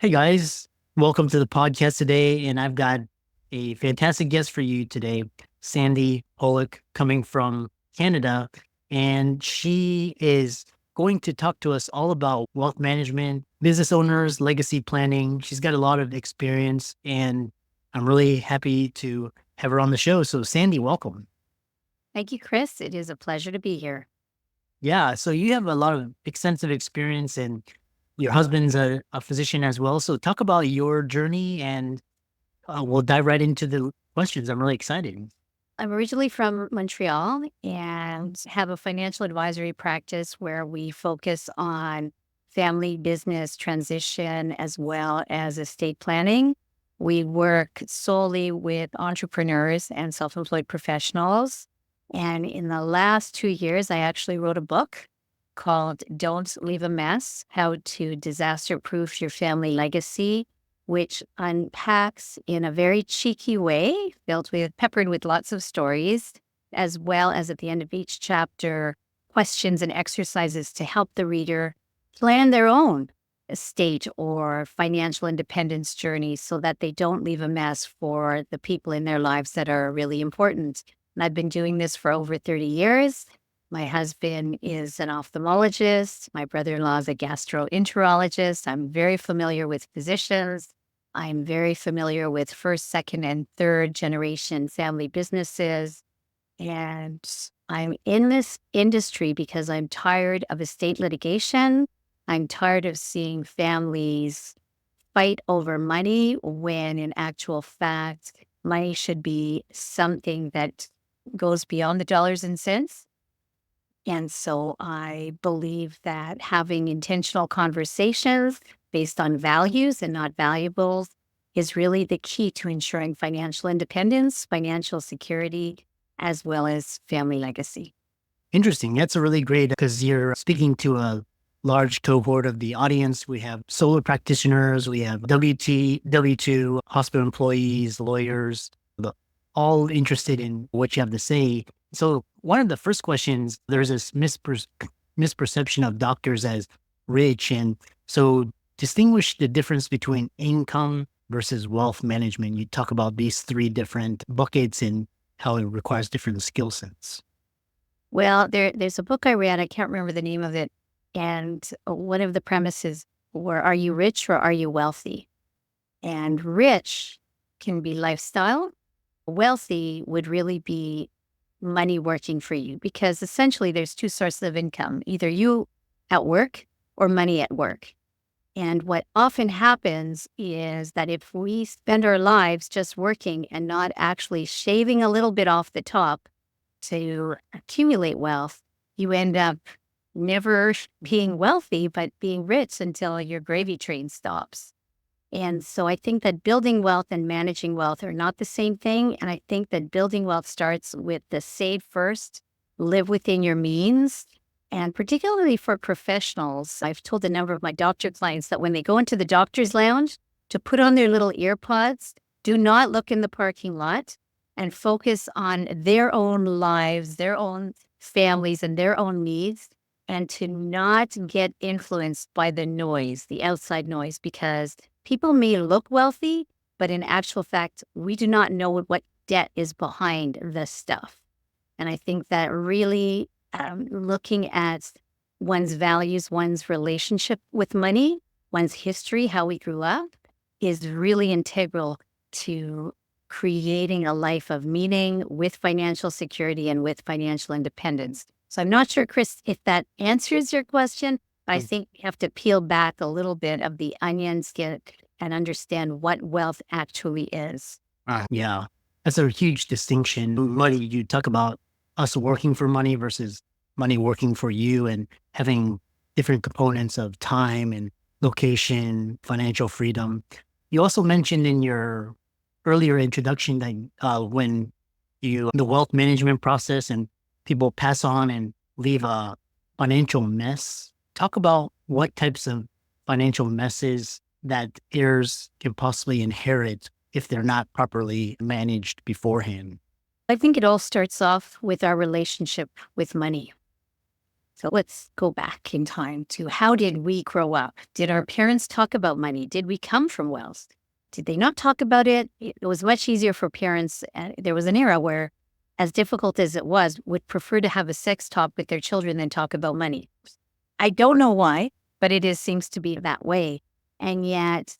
Hey guys, welcome to the podcast today. And I've got a fantastic guest for you today, Sandy Pollock, coming from Canada. And she is going to talk to us all about wealth management, business owners, legacy planning. She's got a lot of experience, and I'm really happy to have her on the show. So, Sandy, welcome. Thank you, Chris. It is a pleasure to be here. Yeah, so you have a lot of extensive experience, and your husband's a physician as well. So, talk about your journey and we'll dive right into the questions. I'm really excited. I'm originally from Montreal and have a financial advisory practice where we focus on family business transition as well as estate planning. We work solely with entrepreneurs and self employed professionals. And in the last 2 years, I actually wrote a book called Don't Leave a Mess: How to Disaster Proof Your Family Legacy, which unpacks in a very cheeky way, peppered with lots of stories, as well as at the end of each chapter, questions and exercises to help the reader plan their own estate or financial independence journey so that they don't leave a mess for the people in their lives that are really important. And I've been doing this for over 30 years. My husband is an ophthalmologist. My brother-in-law is a gastroenterologist. I'm very familiar with physicians. I'm very familiar with first, second, and third generation family businesses. And I'm in this industry because I'm tired of estate litigation. I'm tired of seeing families fight over money when, in actual fact, money should be something that goes beyond the dollars and cents. And so I believe that having intentional conversations based on values and not valuables is really the key to ensuring financial independence, financial security, as well as family legacy. Interesting. That's a really great because you're speaking to a large cohort of the audience. We have solo practitioners, we have W2 hospital employees, lawyers, all interested in what you have to say. So, one of the first questions, there's this misperception of doctors as rich. And so, distinguish the difference between income versus wealth management. You talk about these three different buckets and how it requires different skill sets. Well, there's a book I read, I can't remember the name of it. And one of the premises were, are you rich or are you wealthy? And rich can be lifestyle. Wealthy would really be money working for you, because essentially there's two sources of income, either you at work or money at work. And what often happens is that if we spend our lives just working and not actually shaving a little bit off the top to accumulate wealth, you end up never being wealthy, but being rich until your gravy train stops. And so I think that building wealth and managing wealth are not the same thing. And I think that building wealth starts with the save first, live within your means. And particularly for professionals, I've told a number of my doctor clients that when they go into the doctor's lounge to put on their little ear pods, do not look in the parking lot and focus on their own lives, their own families, and their own needs, and to not get influenced by the noise, the outside noise, because people may look wealthy, but in actual fact, we do not know what debt is behind the stuff. And I think that really looking at one's values, one's relationship with money, one's history, how we grew up, is really integral to creating a life of meaning with financial security and with financial independence. So I'm not sure, Chris, if that answers your question, but I think we have to peel back a little bit of the onion skin and understand what wealth actually is. Yeah, that's a huge distinction. Money, you talk about us working for money versus money working for you and having different components of time and location, financial freedom. You also mentioned in your earlier introduction that when the wealth management process and people pass on and leave a financial mess, talk about what types of financial messes that heirs can possibly inherit if they're not properly managed beforehand. I think it all starts off with our relationship with money. So let's go back in time to how did we grow up? Did our parents talk about money? Did we come from wealth? Did they not talk about it? It was much easier for parents. There was an era where, as difficult as it was, would prefer to have a sex talk with their children than talk about money. I don't know why, but it seems to be that way. And yet,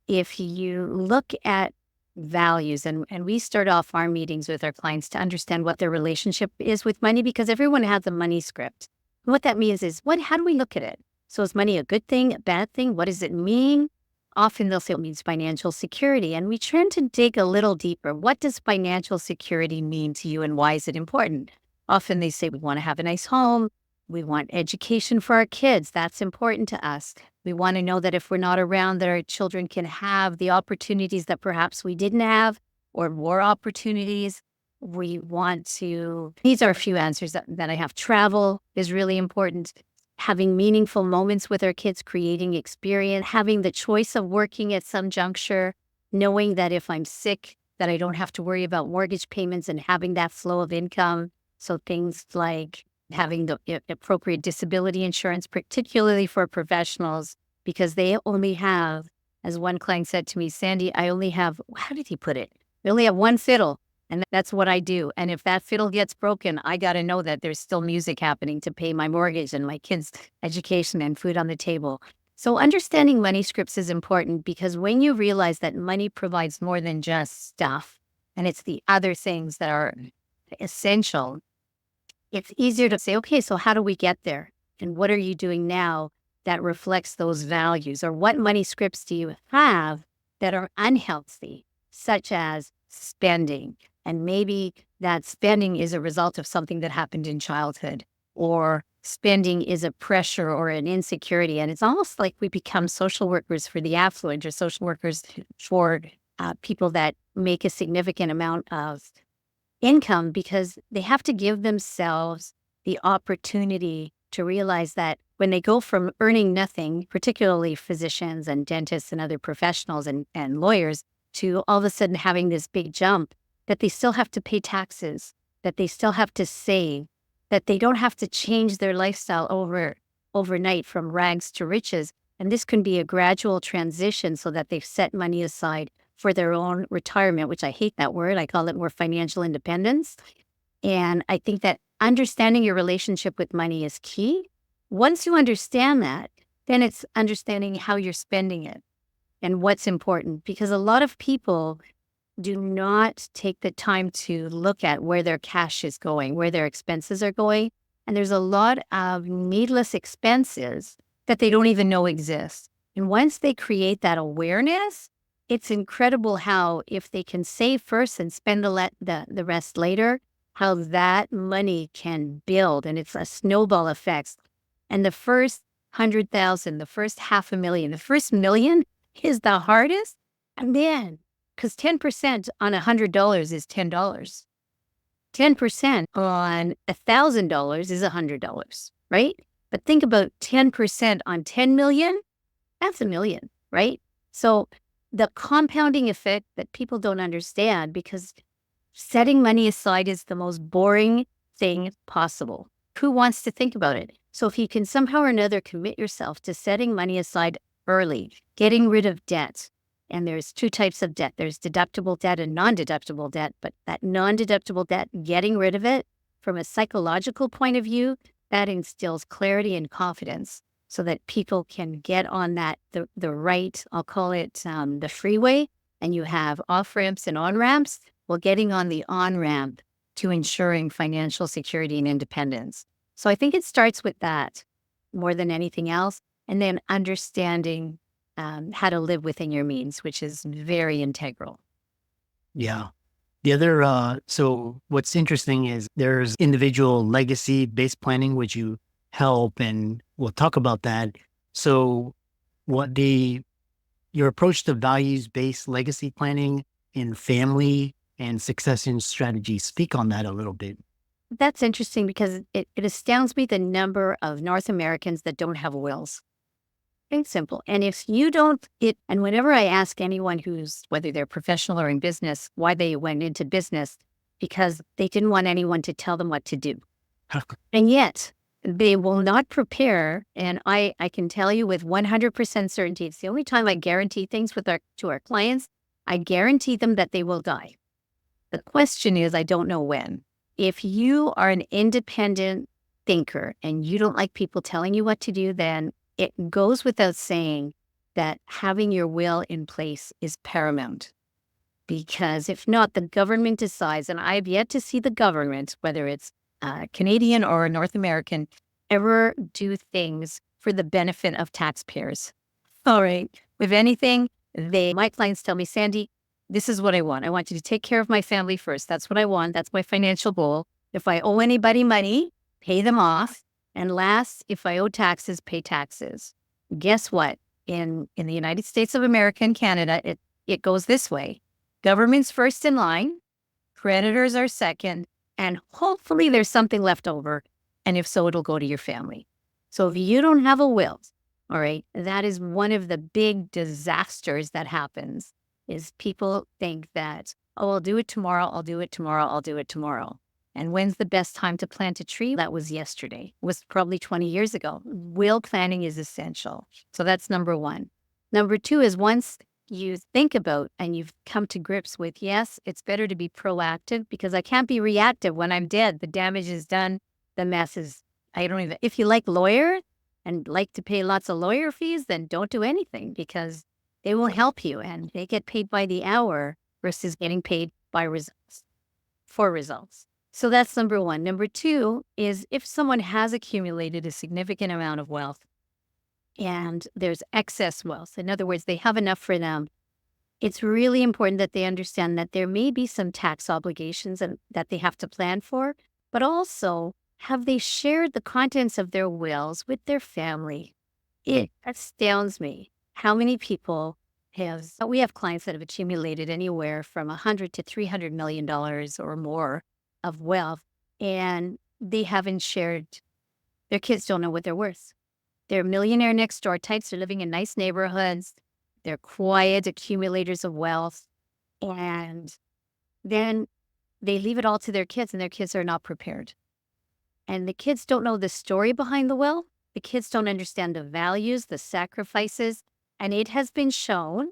if you look at values, and we start off our meetings with our clients to understand what their relationship is with money, because everyone has a money script. And what that means is, how do we look at it? So is money a good thing, a bad thing? What does it mean? Often they'll say it means financial security. And we try to dig a little deeper. What does financial security mean to you and why is it important? Often they say we want to have a nice home. We want education for our kids. That's important to us. We want to know that if we're not around, that our children can have the opportunities that perhaps we didn't have or more opportunities. We want to, these are a few answers that I have. Travel is really important. Having meaningful moments with our kids, creating experience, having the choice of working at some juncture, knowing that if I'm sick, that I don't have to worry about mortgage payments and having that flow of income. So things like having the appropriate disability insurance, particularly for professionals, because they only have, as one client said to me, Sandy, I only have, how did he put it? I only have one fiddle. And that's what I do. And if that fiddle gets broken, I got to know that there's still music happening to pay my mortgage and my kids' education and food on the table. So understanding money scripts is important because when you realize that money provides more than just stuff, and it's the other things that are essential, it's easier to say, okay, so how do we get there? And what are you doing now that reflects those values? Or what money scripts do you have that are unhealthy, such as spending? And maybe that spending is a result of something that happened in childhood, or spending is a pressure or an insecurity. And it's almost like we become social workers for the affluent or social workers for people that make a significant amount of income because they have to give themselves the opportunity to realize that when they go from earning nothing, particularly physicians and dentists and other professionals and lawyers, to all of a sudden having this big jump, that they still have to pay taxes, that they still have to save, that they don't have to change their lifestyle overnight from rags to riches. And this can be a gradual transition so that they've set money aside for their own retirement, which I hate that word. I call it more financial independence. And I think that understanding your relationship with money is key. Once you understand that, then it's understanding how you're spending it and what's important, because a lot of people do not take the time to look at where their cash is going, where their expenses are going. And there's a lot of needless expenses that they don't even know exist. And once they create that awareness, it's incredible how if they can save first and spend the rest later, how that money can build. And it's a snowball effect. And the first 100,000, the first 500,000, the first million is the hardest. And then, because 10% on $100 is $10. 10% on $1,000 is $100, right? But think about 10% on 10 million, that's $1 million, right? So the compounding effect that people don't understand, because setting money aside is the most boring thing possible. Who wants to think about it? So if you can somehow or another commit yourself to setting money aside early, getting rid of debt. And there's two types of debt. There's deductible debt and non-deductible debt. But that non-deductible debt, getting rid of it from a psychological point of view, that instills clarity and confidence so that people can get on that, the right, I'll call it the freeway, and you have off-ramps and on-ramps. Well, getting on the on-ramp to ensuring financial security and independence. So I think it starts with that more than anything else. And then understanding how to live within your means, which is very integral. Yeah. The other, so what's interesting is there's individual legacy-based planning, which you help, and we'll talk about that. So your approach to values-based legacy planning in family and succession strategy, speak on that a little bit. That's interesting because it astounds me the number of North Americans that don't have wills. It's simple. And if you don't, and whenever I ask anyone whether they're professional or in business, why they went into business, because they didn't want anyone to tell them what to do. And yet they will not prepare. And I can tell you with 100% certainty, it's the only time I guarantee things to our clients. I guarantee them that they will die. The question is, I don't know when. If you are an independent thinker and you don't like people telling you what to do, then it goes without saying that having your will in place is paramount. Because if not, the government decides, and I've yet to see the government, whether it's Canadian or North American, ever do things for the benefit of taxpayers. All right. If anything, my clients tell me, Sandy, this is what I want. I want you to take care of my family first. That's what I want. That's my financial goal. If I owe anybody money, pay them off. And last, if I owe taxes, pay taxes. Guess what? In the United States of America and Canada, it goes this way. Government's first in line, creditors are second, and hopefully there's something left over. And if so, it'll go to your family. So if you don't have a will, all right, that is one of the big disasters that happens, is people think that, oh, I'll do it tomorrow, I'll do it tomorrow, I'll do it tomorrow. And when's the best time to plant a tree? That was yesterday, was probably 20 years ago. Will planning is essential. So that's number one. Number two is, once you think about and you've come to grips with, yes, it's better to be proactive because I can't be reactive when I'm dead. The damage is done. The mess is, if you like lawyer and like to pay lots of lawyer fees, then don't do anything, because they will help you and they get paid by the hour versus getting paid by results, for results. So that's number one. Number two is, if someone has accumulated a significant amount of wealth and there's excess wealth, in other words, they have enough for them, it's really important that they understand that there may be some tax obligations and that they have to plan for, but also, have they shared the contents of their wills with their family? It astounds me how many people we have clients that have accumulated anywhere from $100 to $300 million or more of wealth, and they haven't shared. Their kids don't know what they're worth. They're millionaire next door types. They're living in nice neighborhoods. They're quiet accumulators of wealth. And then they leave it all to their kids, and their kids are not prepared. And the kids don't know the story behind the will. The kids don't understand the values, the sacrifices. And it has been shown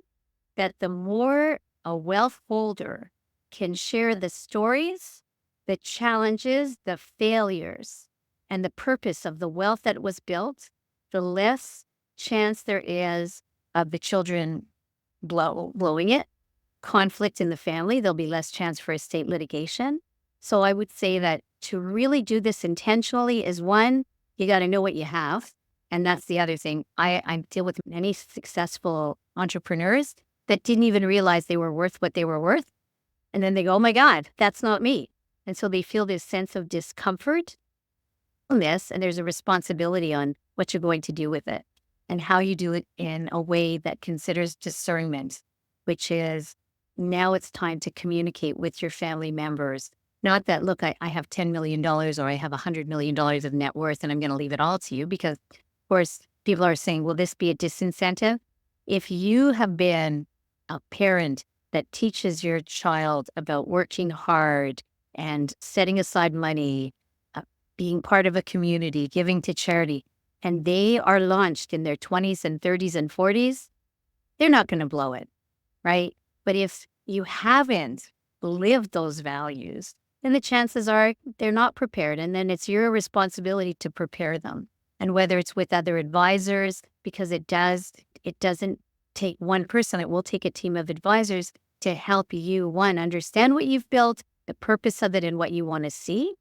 that the more a wealth holder can share the stories, the challenges, the failures, and the purpose of the wealth that was built, the less chance there is of the children blowing it, conflict in the family. There'll be less chance for estate litigation. So I would say that to really do this intentionally is, one, you got to know what you have. And that's the other thing. I deal with many successful entrepreneurs that didn't even realize they were worth what they were worth. And then they go, oh my God, that's not me. And so they feel this sense of discomfort on this, and there's a responsibility on what you're going to do with it and how you do it in a way that considers discernment, which is, now it's time to communicate with your family members. Not that, look, I have $10 million or I have $100 million of net worth and I'm going to leave it all to you, because, of course, people are saying, will this be a disincentive? If you have been a parent that teaches your child about working hard and setting aside money, being part of a community, giving to charity, and they are launched in their 20s and 30s and 40s, they're not going to blow it, right? But if you haven't lived those values, then the chances are they're not prepared. And then it's your responsibility to prepare them. And whether it's with other advisors, because it doesn't take one person, it will take a team of advisors to help you, one, understand what you've built, the purpose of it and what you want to see.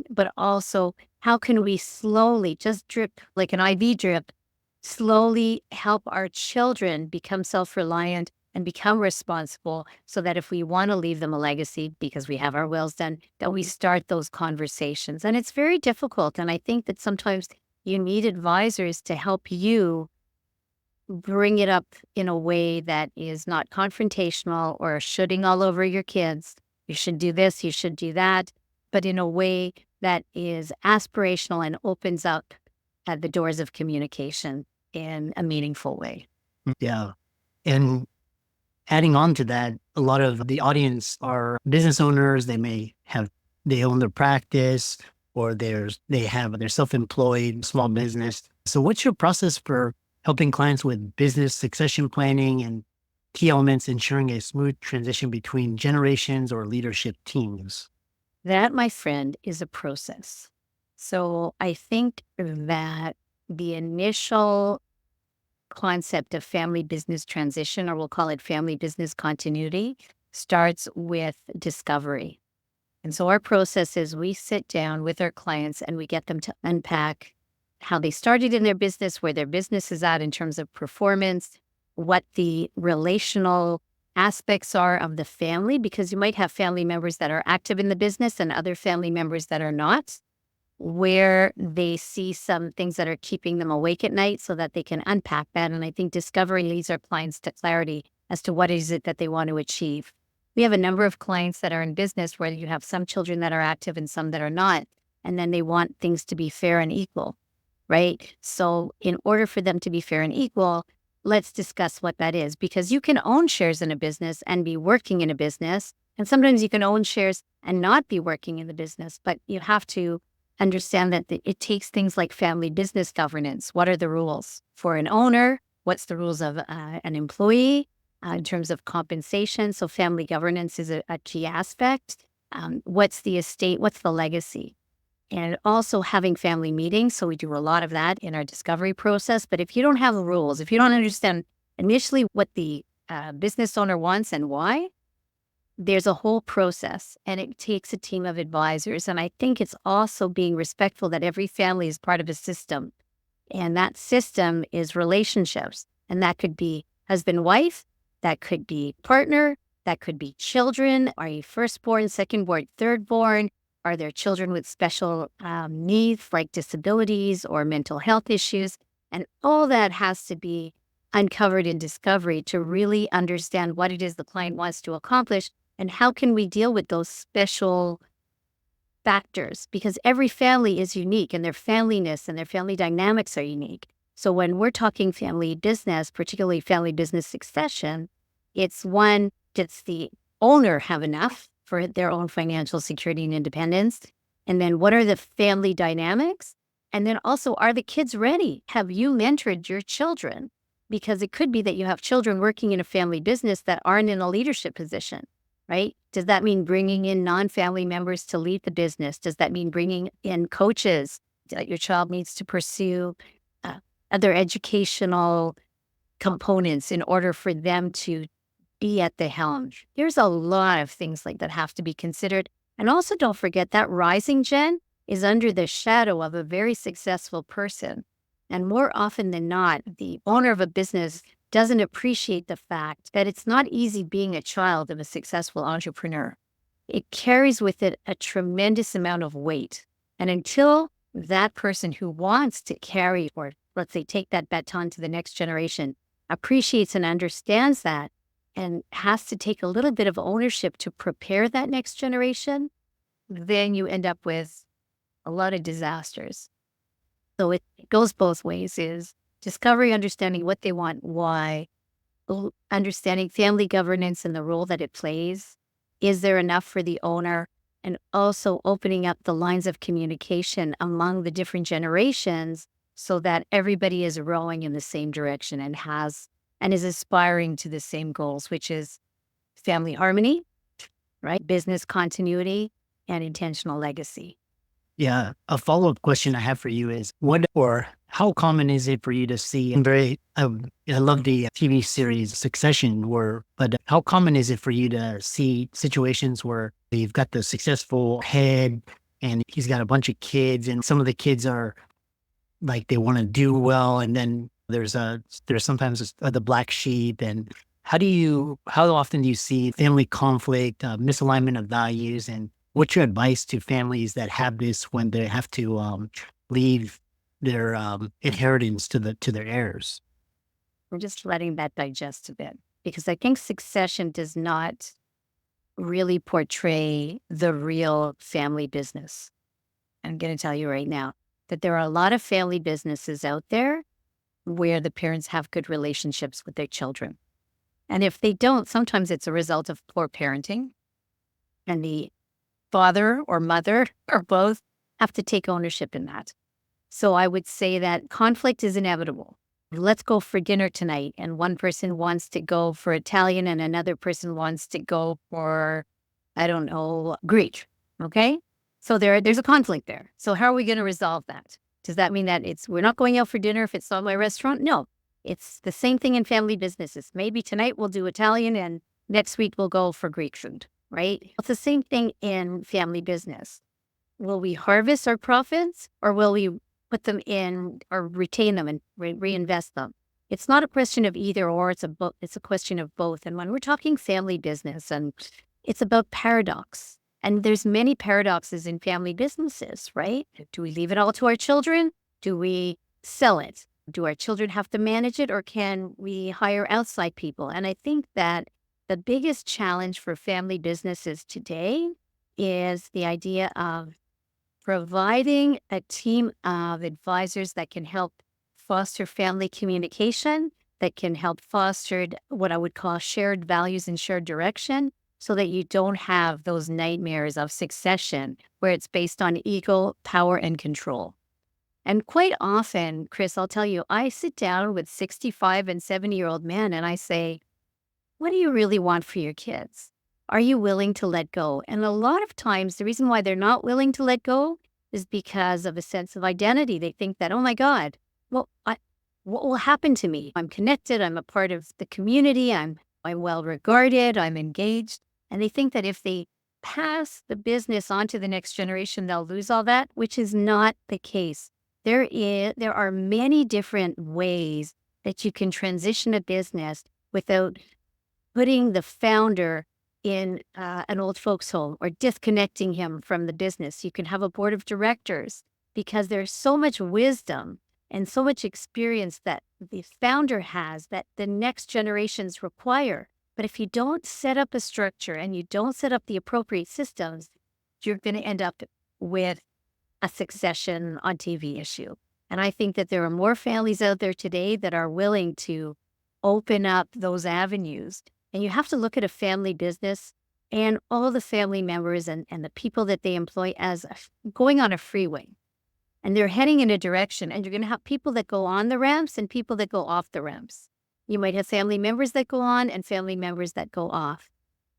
But also, how can we slowly, just drip, like an IV drip, slowly help our children become self-reliant and become responsible, so that if we want to leave them a legacy because we have our wills done, that we start those conversations. And it's very difficult. And I think that sometimes you need advisors to help you bring it up in a way that is not confrontational or shooting all over your kids. You should do this, you should do that, but in a way that is aspirational and opens up the doors of communication in a meaningful way. Yeah. And adding on to that, a lot of the audience are business owners. They own their practice, or they're self-employed, small business. So what's your process for helping clients with business succession planning and key elements ensuring a smooth transition between generations or leadership teams? That, my friend, is a process. So I think that the initial concept of family business transition, or we'll call it family business continuity, starts with discovery. And so our process is we sit down with our clients and we get them to unpack how they started in their business, where their business is at in terms of performance, what the relational aspects are of the family, because you might have family members that are active in the business and other family members that are not, where they see some things that are keeping them awake at night so that they can unpack that. And I think discovery leads our clients to clarity as to what is it that they want to achieve. We have a number of clients that are in business where you have some children that are active and some that are not, and then they want things to be fair and equal, right? So in order for them to be fair and equal, let's discuss what that is, because you can own shares in a business and be working in a business. And sometimes you can own shares and not be working in the business, but you have to understand that it takes things like family business governance. What are the rules for an owner? What's the rules of an employee in terms of compensation? So family governance is a key aspect. What's the estate? What's the legacy? And also having family meetings. So we do a lot of that in our discovery process. But if you don't have the rules, if you don't understand initially what the business owner wants and why, there's a whole process, and it takes a team of advisors. And I think it's also being respectful that every family is part of a system. And that system is relationships. And that could be husband, wife, that could be partner, that could be children. Are you firstborn, secondborn, thirdborn? Are there children with special needs like disabilities or mental health issues? And all that has to be uncovered in discovery to really understand what it is the client wants to accomplish and how can we deal with those special factors, because every family is unique and their familyness and their family dynamics are unique. So when we're talking family business, particularly family business succession, it's one, does the owner have enough for their own financial security and independence? And then what are the family dynamics? And then also, are the kids ready? Have you mentored your children? Because it could be that you have children working in a family business that aren't in a leadership position, right? Does that mean bringing in non-family members to lead the business? Does that mean bringing in coaches that your child needs to pursue other educational components in order for them to be at the helm? There's a lot of things like that have to be considered. And also don't forget that rising gen is under the shadow of a very successful person. And more often than not, the owner of a business doesn't appreciate the fact that it's not easy being a child of a successful entrepreneur. It carries with it a tremendous amount of weight. And until that person who wants to carry, or let's say take that baton to the next generation, appreciates and understands that and has to take a little bit of ownership to prepare that next generation, then you end up with a lot of disasters. So it goes both ways, is discovery, understanding what they want, why, understanding family governance and the role that it plays. Is there enough for the owner? And also opening up the lines of communication among the different generations so that everybody is rowing in the same direction and is aspiring to the same goals, which is family harmony, right? Business continuity and intentional legacy. Yeah. A follow-up question I have for you is what or how common is it for you to see I love the TV series Succession but how common is it for you to see situations where you've got the successful head and he's got a bunch of kids and some of the kids are like they want to do well, and then there's sometimes the black sheep. And how often do you see family conflict, misalignment of values, and what's your advice to families that have this when they have to leave their inheritance to their heirs? I'm just letting that digest a bit, because I think succession does not really portray the real family business. I'm going to tell you right now that there are a lot of family businesses out there where the parents have good relationships with their children. And if they don't, sometimes it's a result of poor parenting, and the father or mother or both have to take ownership in that. So I would say that conflict is inevitable. Let's go for dinner tonight. And one person wants to go for Italian and another person wants to go for, I don't know, Greek. Okay. So there's a conflict there. So how are we going to resolve that? Does that mean that we're not going out for dinner if it's not my restaurant? No. It's the same thing in family businesses. Maybe tonight we'll do Italian and next week we'll go for Greek food, right? It's the same thing in family business. Will we harvest our profits or will we put them in or retain them and reinvest them? It's not a question of either or, it's a question of both. And when we're talking family business, and it's about paradox. And there's many paradoxes in family businesses, right? Do we leave it all to our children? Do we sell it? Do our children have to manage it or can we hire outside people? And I think that the biggest challenge for family businesses today is the idea of providing a team of advisors that can help foster family communication, that can help foster what I would call shared values and shared direction, so that you don't have those nightmares of succession where it's based on ego, power, and control. And quite often, Chris, I'll tell you, I sit down with 65 and 70-year-old men and I say, what do you really want for your kids? Are you willing to let go? And a lot of times, the reason why they're not willing to let go is because of a sense of identity. They think that, oh my God, well, what will happen to me? I'm connected. I'm a part of the community. I'm well regarded. I'm engaged. And they think that if they pass the business on to the next generation, they'll lose all that, which is not the case. There are many different ways that you can transition a business without putting the founder in an old folks home or disconnecting him from the business. You can have a board of directors because there's so much wisdom and so much experience that the founder has that the next generations require. But if you don't set up a structure and you don't set up the appropriate systems, you're going to end up with a succession on TV issue. And I think that there are more families out there today that are willing to open up those avenues. And you have to look at a family business and all the family members and the people that they employ as going on a freeway. And they're heading in a direction. And you're going to have people that go on the ramps and people that go off the ramps. You might have family members that go on and family members that go off.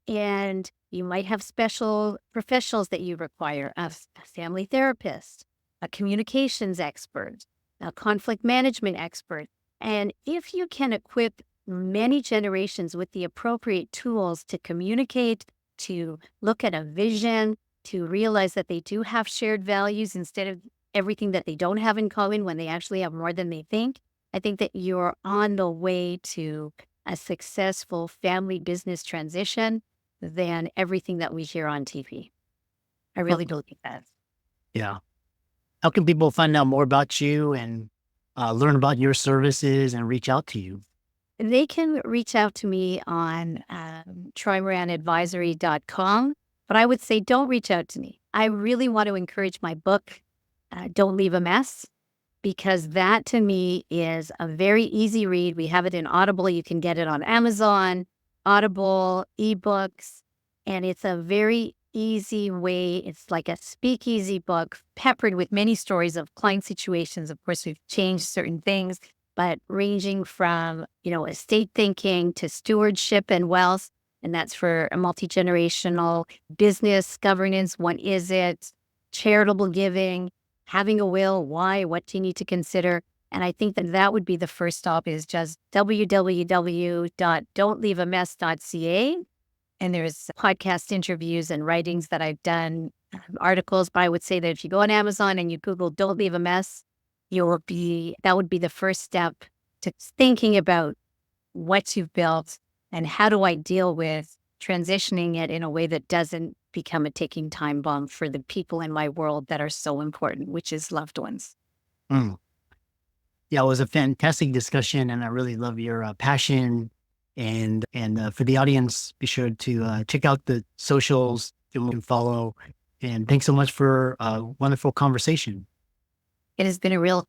And you might have special professionals that you require, a family therapist, a communications expert, a conflict management expert. And if you can equip many generations with the appropriate tools to communicate, to look at a vision, to realize that they do have shared values instead of everything that they don't have in common when they actually have more than they think, I think that you're on the way to a successful family business transition than everything that we hear on TV. I really believe that. Yeah. How can people find out more about you and learn about your services and reach out to you? They can reach out to me on troymoranadvisory.com, but I would say don't reach out to me. I really want to encourage my book, Don't Leave a Mess, because that to me is a very easy read. We have it in Audible. You can get it on Amazon, Audible, ebooks, and it's a very easy way. It's like a speakeasy book peppered with many stories of client situations. Of course, we've changed certain things, but ranging from, estate thinking to stewardship and wealth. And that's for a multi-generational business governance. What is it? Charitable giving, having a will, why, what do you need to consider? And I think that would be the first stop is just www.don'tleaveamess.ca. And there's podcast interviews and writings that I've done, articles. But I would say that if you go on Amazon and you Google Don't Leave a Mess, that would be the first step to thinking about what you've built and how do I deal with transitioning it in a way that doesn't become a ticking time bomb for the people in my world that are so important, which is loved ones. Mm. Yeah, it was a fantastic discussion, and I really love your passion. And for the audience, be sure to check out the socials you can follow. And thanks so much for a wonderful conversation. It has been a real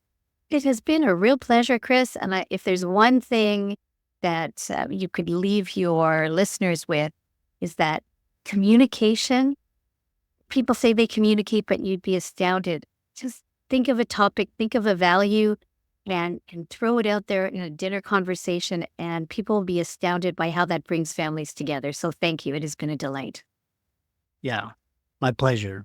pleasure, Chris. And if there's one thing that you could leave your listeners with, is that communication people say they communicate, but you'd be astounded. Just think of a topic, think of a value, and throw it out there in a dinner conversation, and people will be astounded by how that brings families together. So thank you. It has been a delight. Yeah, my pleasure.